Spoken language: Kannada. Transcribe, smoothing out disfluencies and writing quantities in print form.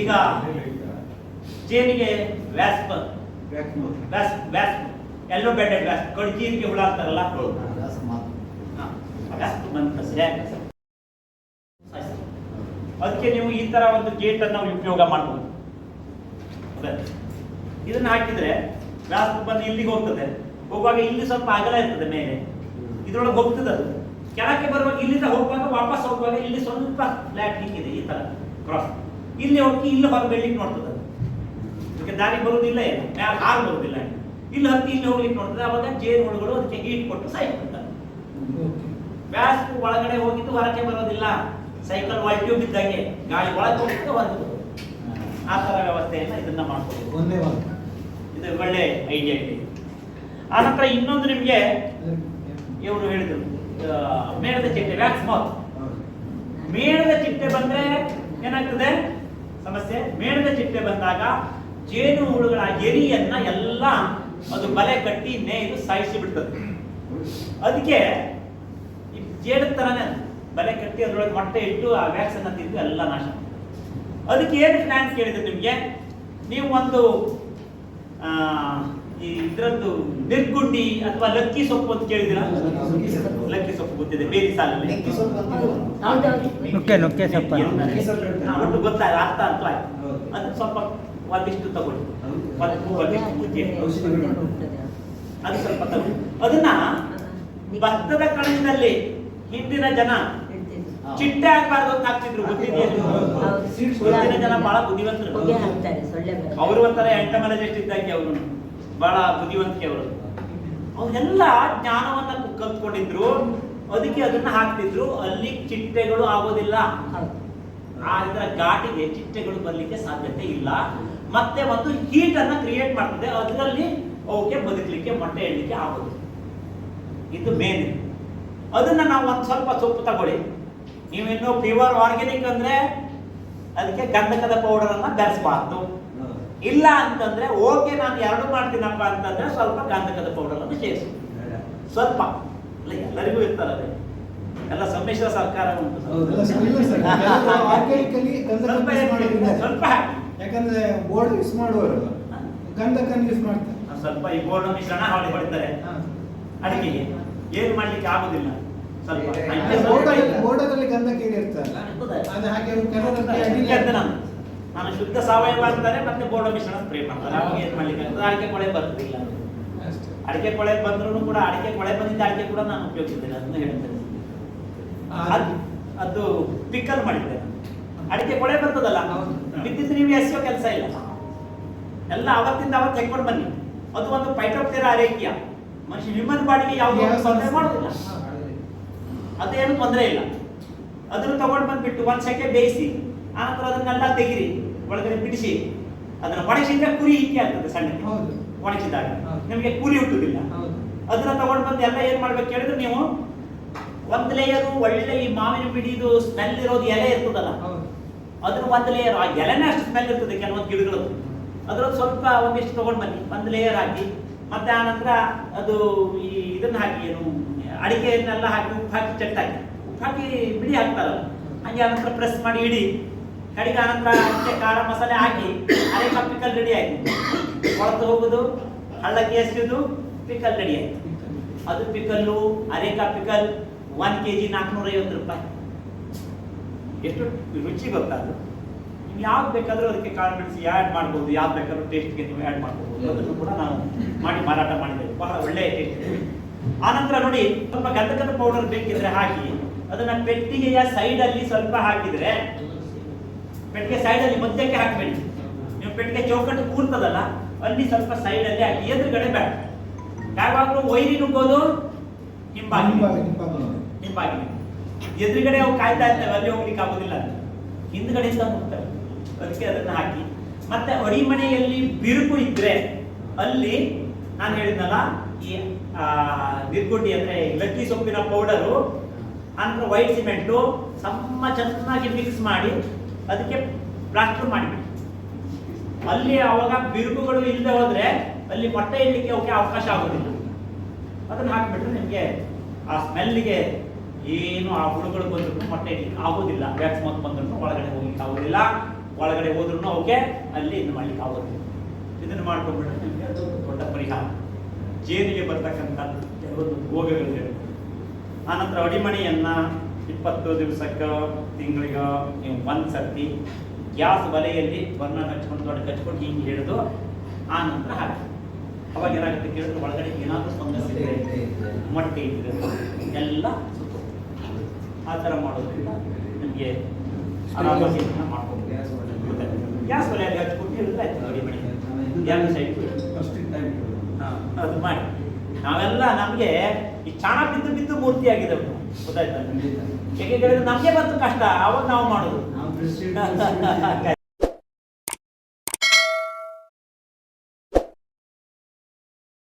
ಈಗ ಜೇನಿಗೆ ವ್ಯಾಸ್ಪ್ ಎಲ್ಲೋ ಬೆಡ್ಡೆಡ್ ವ್ಯಾಸ್ಪ್ ಕಡ್ಜೀರಿಗೆ ಹುಳ ಆಗ್ತಾರಲ್ಲ ವ್ಯಾಸ್ಪ್ ಬಂತ ಅದಕ್ಕೆ ನೀವು ಈ ತರ ಒಂದು ಗೇಟ್ ಅನ್ನು ಉಪಯೋಗ ಮಾಡಬಹುದು. ಇದನ್ನ ಹಾಕಿದ್ರೆ ವ್ಯಾಸ್ಪ್ ಬಂದು ಇಲ್ಲಿಗೆ ಹೋಗ್ತದೆ, ಹೋಗುವಾಗ ಇಲ್ಲಿ ಸ್ವಲ್ಪ ಅಗಲ ಇರ್ತದೆ ಮೇಲೆ, ಇದ್ರೊಳಗೆ ಹೋಗ್ತದೆ ಅದು ಕೆಳಕ್ಕೆ ಬರುವಾಗ ಇಲ್ಲಿಂದ ಹೋಗುವಾಗ ವಾಪಸ್ ಹೋಗುವಾಗ ಇಲ್ಲಿ ಸ್ವಲ್ಪ ಫ್ಲಾಟ್ ಹಿಂಗಿದೆ ಈ ತರ ಕ್ರಾಸ್, ಇಲ್ಲಿ ಹೋಗಿ ಇಲ್ಲಿ ಹೊರ ಬೆಳ್ಳಿಕ್ಕೆ ನೋಡ್ತದೆ, ಅದಕ್ಕೆ ದಾರಿ ಬರುವುದಿಲ್ಲ, ಏನು ಮ್ಯಾಲ ಹಾಲು ಬರುವುದಿಲ್ಲ, ಇಲ್ಲಿ ಹತ್ತಿ ಇಲ್ಲಿ ಹೋಗ್ಲಿಕ್ಕೆ ನೋಡ್ತದೆ. ಅವಾಗ ಜೇನು ಹುಳುಗಳು ಅದಕ್ಕೆ ಹೀಟ್ ಕೊಟ್ಟು ಸಾಯ್ಬಿಡ್ತಾರೆ. ವ್ಯಾಸ್ಪ್ ಒಳಗಡೆ ಹೋಗಿದ್ದು ಹೊರಕ್ಕೆ ಬರೋದಿಲ್ಲ, ಸೈಕಲ್ ವಾಲ್ ಟ್ಯೂಬ್ ಇದ್ದಂಗೆ ಗಾಳಿ ಒಳಗೆ ಹೋಗಿದ್ದು ಹೊರಗೆ ಆ ತರ ವ್ಯವಸ್ಥೆಯನ್ನ ಇದನ್ನ ಮಾಡ್ಕೋಬಹುದು. ಇದು ಒಳ್ಳೆ ಐಡಿಯಾ ಇದೆ. ಆನಂತರ ಇನ್ನೊಂದು ನಿಮ್ಗೆ ಇವರು ಹೇಳಿದ್ರು ಮೇಣದ ಚಿಟ್ಟೆ ವ್ಯಾಕ್ಸ್ ಮೌತ್. ಮೇಣದ ಚಿಟ್ಟೆ ಬಂದ್ರೆ ಏನಾಗ್ತದೆ ಸಮಸ್ಯೆ? ಮೇಣದ ಚಿಟ್ಟೆ ಬಂದಾಗ ಜೇನು ಹುಳುಗಳ ಎರಿಯನ್ನ ಎಲ್ಲ ಅದು ಬಲೆ ಕಟ್ಟಿ ನೇಯ್ದು ಸಾಯಿಸಿ ಬಿಡ್ತದೆ. ಅದಕ್ಕೆ ಈ ಜೇಡ ತರನೇ ಬಲೆ ಕಟ್ಟಿ ಅದ್ರೊಳಗೆ ಮೊಟ್ಟೆ ಇಟ್ಟು ಆ ವ್ಯಾಕ್ಸ್ ಅನ್ನ ತಿಂದು ಎಲ್ಲ ನಾಶ. ಅದಕ್ಕೆ ಏನು ಪ್ಲಾನ್ಸ್ ಕೇಳಿದ್ರೆ ನಿಮ್ಗೆ, ನೀವು ಒಂದು ಈ ಇದ್ರದ್ದು ನಿರ್ಗುಂಡಿ ಅಥವಾ ಲಕ್ಕಿ ಸೊಪ್ಪು ಅಂತ ಕೇಳಿದಿರ? ಲಕ್ಕಿ ಸೊಪ್ಪು ಗೊತ್ತಿದೆ, ಬೇರೆ ಸಾಲಲ್ಲಿ ಒಟ್ಟು ಗೊತ್ತಾಗ ಅರ್ಥ ಅಂತ ಆಯ್ತು. ಅದು ಸ್ವಲ್ಪ ಒಂದಿಷ್ಟು ತಗೊಳ್ಳಿ, ಅದು ಸ್ವಲ್ಪ ತಗೊಳ್ಳಿ. ಅದನ್ನ ಭತ್ತದ ಕಣದಲ್ಲಿ ಹಿಂದಿನ ಜನ ಚಿಟ್ಟೆ ಆಗ್ಬಾರ್ದು ಅಂತ ಹಾಕ್ತಿದ್ರು, ಗೊತ್ತಿದೆಯಾ? ಜನ ಬಹಳ ಬುದ್ಧಿವಂತರು, ಅವರು ಒಂಥರ ಎಂಟಮಲಜಿಸ್ಟ್ ಇದ್ದಂಗೆ, ಅವರು ಬಹಳ ಬುದ್ಧಿವಂತಿಕೆ ಅವರು. ಅವರೆಲ್ಲ ಜ್ಞಾನವನ್ನ ಕಲ್ತ್ಕೊಂಡಿದ್ರು, ಅದಕ್ಕೆ ಅದನ್ನ ಹಾಕ್ತಿದ್ರು. ಅಲ್ಲಿ ಚಿಟ್ಟೆಗಳು ಆಗೋದಿಲ್ಲ, ಇದರ ಘಾಟಿಗೆ ಚಿಟ್ಟೆಗಳು ಬರ್ಲಿಕ್ಕೆ ಸಾಧ್ಯತೆ ಇಲ್ಲ. ಮತ್ತೆ ಒಂದು ಹೀಟ್ ಅನ್ನ ಕ್ರಿಯೇಟ್ ಮಾಡ್ತದೆ, ಅದರಲ್ಲಿ ಅವಕ್ಕೆ ಬದುಕಲಿಕ್ಕೆ ಮೊಟ್ಟೆ ಇಡ್ಲಿಕ್ಕೆ ಆಗೋದು. ಇದು ಮೇನ್. ಅದನ್ನ ನಾವು ಒಂದ್ ಸ್ವಲ್ಪ ಸೊಪ್ಪು ತಗೊಳ್ಳಿ. ನೀವಿನ್ನು ಪ್ಯೂರ್ ಆರ್ಗ್ಯಾನಿಕ್ ಅಂದ್ರೆ ಅದಕ್ಕೆ ಗಂಧಕದ ಪೌಡರ್ ಅನ್ನ ಬೆರೆಸಬಾರ್ದು. ಇಲ್ಲ ಅಂತಂದ್ರೆ ಓಕೆ ನಾನು ಎರಡು ಮಾಡ್ತೀನಪ್ಪ ಅಂತಂದ್ರೆ ಸ್ವಲ್ಪ ಗಂಧಕದ ಪೌಡರ್ ಅನ್ನು ಸೇರಿಸಿ, ಸ್ವಲ್ಪ ಇಲ್ಲ ಎಲ್ಲರಿಗೂ ಇರ್ತಾರೆ, ಅದೇ ಎಲ್ಲ ಸಮ್ಮಿಶ್ರ ಸರ್ಕಾರ ಉಂಟು, ಸ್ವಲ್ಪ ಯಾಕಂದ್ರೆ ಬೋರ್ಡ್ ಯೂಸ್ ಮಾಡುವವರು ಗಂಧಕ ಯೂಸ್ ಮಾಡ್ತಾರೆ. ಸ್ವಲ್ಪ ಈ ಬೋರ್ಡ್ ಮಿಶ್ರಣ ಹೊಡಿತಾರೆ ಅಡಿಗೆಗೆ, ಏನು ಮಾಡ್ಲಿಕ್ಕೆ ಆಗುದಿಲ್ಲ. ಬೋರ್ಡಲ್ಲಿ ಗಂಧಕ ಇರ್ತದೆ, ನಾನು ಶುದ್ಧ ಸಾವಯವ ಅಂತಾರೆ, ಮತ್ತೆ ಬೋರ್ಡ್ ಮಿಶ್ರಣ ಸ್ಪ್ರೇ ಮಾಡ್ತಾರೆ. ಅವಾಗ ಏನ್ ಮಾಡ್ಲಿಕ್ಕೆ ಆಗ್ತದೆ? ಅಡಿಕೆ ಕೊಳೆ ಬರುದಿಲ್ಲ. ಅಡಿಕೆ ಕೊಳೆ ಬಂದ್ರು ಕೂಡ, ಅಡಿಕೆ ಕೊಳೆ ಬಂದಿದ್ದ ಅಡಿಕೆ ಕೂಡ ನಾನು ಉಪಯೋಗಿಸಿದ್ದೇನೆ, ಅದನ್ನ ಹೇಳ್ತೇನೆ. ಅದು ಪಿಕ್ಕಲ್ ಮಾಡಿದ್ದೇನೆ. ಅಡಿಕೆ ಕೊಳೆ ಬರ್ತದಲ್ಲ, ಬಿದ್ದಿದ್ದು ನೀವು ಎಸೆಯೋ ಕೆಲಸ ಇಲ್ಲ, ಎಲ್ಲ ಅವತ್ತಿಂದ ಅವತ್ತು ಹೆಕ್ಕೊಂಡು ಬನ್ನಿ. ಅದು ಒಂದು ಪೈಟೋಪ್ಟೆರ ಅರೇಕಿಯಾ, ಮನುಷ್ಯ ಹ್ಯೂಮನ್ ಬಾಡಿಗೆ ಯಾವುದೋ ತೊಂದರೆ ಮಾಡೋದಿಲ್ಲ, ಅದೇನು ತೊಂದರೆ ಇಲ್ಲ. ಅದನ್ನು ತಗೊಂಡು ಬಂದ್ಬಿಟ್ಟು ಒಂದ್ ಸೆಕೆ ಬೇಯಿಸಿ, ಆನಂತರ ಅದನ್ನೆಲ್ಲ ತೆಗಿರಿ, ಒಳಗಡೆ ಬಿಡಿಸಿ, ಅದನ್ನ ಒಣಗಿಸಿದ್ರೆ ಕುರಿ ಇಕ್ಕಿ ಆಗ್ತದೆ ಸಣ್ಣಕ್ಕೆ. ಒಣಗಿಸಿದಾಗ ನಿಮಗೆ ಕೂಲಿ ಹುಟ್ಟುದಿಲ್ಲ. ಅದನ್ನ ತಗೊಂಡು ಬಂದು ಎಲ್ಲ ಏನ್ ಮಾಡ್ಬೇಕು ಹೇಳಿದ್ರೆ, ನೀವು ಒಂದ್ ಲೇಯರು ಒಳ್ಳೆ ಈ ಮಾವಿನ ಬಿಡಿದು ಸ್ಮೆಲ್ ಇರೋದು ಎಲೆ ಇರ್ತದಲ್ಲ, ಅದ್ರ ಒಂದ್ ಲೇಯರ್, ಆ ಎಲೆನೇ ಅಷ್ಟು ಸ್ಮೆಲ್ ಇರ್ತದೆ ಕೆಲವೊಂದು ಗಿಡಗಳು. ಅದ್ರದ್ದು ಸ್ವಲ್ಪ ಒಂದಿಷ್ಟು ತಗೊಂಡು ಬನ್ನಿ, ಒಂದ್ ಲೇಯರ್ ಹಾಕಿ, ಮತ್ತೆ ಆನಂತರ ಅದು ಈ ಇದನ್ನ ಹಾಕಿ, ಏನು ಅಡಿಕೆಯನ್ನೆಲ್ಲ ಹಾಕಿ, ಉಪ್ಪು ಹಾಕಿ, ಚಟ್ ಹಾಕಿ, ಉಪ್ಪು ಹಾಕಿ ಬಿಡಿ ಹಾಕ್ತಾರಲ್ಲ ಹಂಗೆ, ಆನಂತರ ಪ್ರೆಸ್ ಮಾಡಿ ಇಡಿ, ಕಡೆಗೆ ಆನಂತರ ಅಡಿಕೆ ಖಾರ ಮಸಾಲೆ ಹಾಕಿ, ಅರೆ ಕಪ್ ಪಿಕಲ್ ರೆಡಿ ಆಯ್ತು. ಹೊಳತು ಹೋಗುದು, ಹಳ್ಳಕ್ಕೆ ಎಸೆಯುವುದು, ಪಿಕಲ್ ರೆಡಿ ಆಯ್ತು. ಅದು ಪಿಕಲ್ಲು, ಅರೇಕಾ ಪಿಕಲ್ 1 kg 450 ರೂಪಾಯಿ. ಎಷ್ಟು ರುಚಿ ಗೊತ್ತಾದ್ರು. ನೀವು ಯಾವ್ದು ಬೇಕಾದ್ರೂ ಅದಕ್ಕೆ ಕಾಳುಮೆಣಸು ಆ್ಯಡ್ ಮಾಡ್ಬೋದು, ಯಾವ್ದು ಬೇಕಾದ್ರೂ ಟೇಸ್ಟ್ಗೆ ನೀವು ಆ್ಯಡ್ ಮಾಡ್ಬೋದು. ಅದನ್ನು ಕೂಡ ನಾವು ಮಾಡಿ ಮಾರಾಟ ಮಾಡಿದ್ದೇವೆ, ಬಹಳ ಒಳ್ಳೆಯ ಟೇಸ್ಟ್ ಇದೆ. ಆನಂತರ ನೋಡಿ, ಸ್ವಲ್ಪ ಗಂಧಕದ ಪೌಡರ್ ಬೇಕಿದ್ರೆ ಹಾಕಿ, ಅದನ್ನ ಪೆಟ್ಟಿಗೆಯ ಸೈಡ್ ಅಲ್ಲಿ ಸ್ವಲ್ಪ ಹಾಕಿದ್ರೆ, ಪೆಟ್ಟಿಗೆ ಸೈಡ್ ಅಲ್ಲಿ ಮಧ್ಯಕ್ಕೆ ಹಾಕಬೇಡಿ, ನೀವು ಪೆಟ್ಟಿಗೆ ಚೌಕಟ್ಟು ಕೂರ್ತದಲ್ಲ ಅಲ್ಲಿ ಸ್ವಲ್ಪ ಸೈಡ್ ಅಲ್ಲಿ ಹಾಕಿ, ಎದುರುಗಡೆ ಬೇಡ. ಯಾವಾಗಲೂ ಒಯ್ರಿ ನುಗ್ಗೋದು ಹಿಂಬಾಗಿ, ಎದುರುಗಡೆ ಅವು ಕಾಯ್ತಾ ಇರ್ತವೆ, ಅಲ್ಲಿ ಹೋಗ್ಲಿಕ್ಕೆ ಆಗೋದಿಲ್ಲ, ಹಿಂದ್ಗಡೆಯಿಂದ ಹೋಗ್ತವೆ. ಅದಕ್ಕೆ ಅದನ್ನ ಹಾಕಿ, ಮತ್ತೆ ಅಡಿಮನೆಯಲ್ಲಿ ಬಿರುಕು ಇದ್ರೆ ಅಲ್ಲಿ ನಾನು ಹೇಳಿದ್ನಲ್ಲ, ಈ ನಿರ್ಗುಂಡಿ ಅಂದ್ರೆ ಲಕ್ಕಿ ಸೊಪ್ಪಿನ ಪೌಡರು, ಅಂದ್ರೆ ವೈಟ್ ಸಿಮೆಂಟು ಚೆನ್ನಾಗಿ ಮಿಕ್ಸ್ ಮಾಡಿ ಅದಕ್ಕೆ ಪ್ಲಾಸ್ಟರ್ ಮಾಡಿಬಿಡಿ. ಅಲ್ಲಿ ಅವಾಗ ಬಿರುಕುಗಳು ಇಲ್ಲದೆ ಹೋದ್ರೆ ಅಲ್ಲಿ ಮೊಟ್ಟೆ ಇಡ್ಲಿಕ್ಕೆ ಅವಕ್ಕೆ ಅವಕಾಶ ಆಗೋದಿಲ್ಲ. ಅದನ್ನ ಹಾಕಿಬಿಟ್ರೆ ನಿಮಗೆ ಆ ಸ್ಮೆಲ್ಗೆ ಏನು ಆ ಹುಳುಗಳು ಬಂದ್ರು ಮೊಟ್ಟೆ ಇಡ್ಲಿಕ್ಕೆ ಆಗೋದಿಲ್ಲ, ವ್ಯಾಕ್ಸ್ ಮೌತ್ ಬಂದ್ರು ಒಳಗಡೆ ಹೋಗ್ಲಿಕ್ಕೆ ಆಗೋದಿಲ್ಲ. ಒಳಗಡೆ ಹೋದ್ರೂ ಓಕೆ, ಅಲ್ಲಿ ಇದು ಮಾಡ್ಲಿಕ್ಕೆ ಆಗೋದಿಲ್ಲ. ಇದನ್ನು ಮಾಡ್ಕೊಂಡ್ಬಿಟ್ರೆ ನಿಮಗೆ ಅದು ದೊಡ್ಡ ಪರಿಹಾರ. ಜೇನಿಗೆ ಬರ್ತಕ್ಕಂಥದ್ದು ಕೆಲವೊಂದು ರೋಗಗಳಿವೆ. ಆನಂತರ ಅಡಿಮಣಿಯನ್ನು 20 ದಿವಸಕ್ಕೆ ತಿಂಗಳಿಗೆ ನೀವು ಒಂದು ಸರ್ತಿ ಗ್ಯಾಸ್ ಒಲೆಯಲ್ಲಿ ಬರ್ನರ್ ಹಚ್ಕೊಂಡು ದೊಡ್ಡ ಹಚ್ಕೊಂಡು ಹಿಂಗೆ ಹಿಡಿದು ಆ ನಂತರ ಹಾಕಿ. ಅವಾಗ ಏನಾಗುತ್ತೆ ಕೇಳಿದ್ರೆ ಒಳಗಡೆ ಏನಾದರೂ ಫಂಗಸ್ ಇದ್ರೆ, ಮೊಟ್ಟೆ ಇದ್ರೆ ಎಲ್ಲ ಸುತ್ತು. ಆ ಥರ ಮಾಡೋದ್ರಿಂದ ನಿಮಗೆ ಆರಾಮಾಗಿ ಮಾಡ್ಕೊಂಡು ಗ್ಯಾಸ್ ಒಲೆಯಲ್ಲಿ ಹಚ್ಕೊಂಡು ಹೇಳಿದ್ರೆ ಆಯ್ತು. ಅಡಿಮಣಿ ಗ್ಯಾಸ್ ಸೈಡ್ ಅದು ಮಾಡಿ. ನಾವೆಲ್ಲ ನಮಗೆ ಈ ಚಾಣ ಬಿದ್ದು ಬಿದ್ದು ಮೂರ್ತಿ ಆಗಿದೆ ಗೊತ್ತಾಯ್ತಾ? ಹೇಗೆ ಹೇಳಿದ್ರೆ ನಮಗೆ ಬಂತು ಕಷ್ಟ, ಅವಾಗ ನಾವು ಮಾಡೋದು.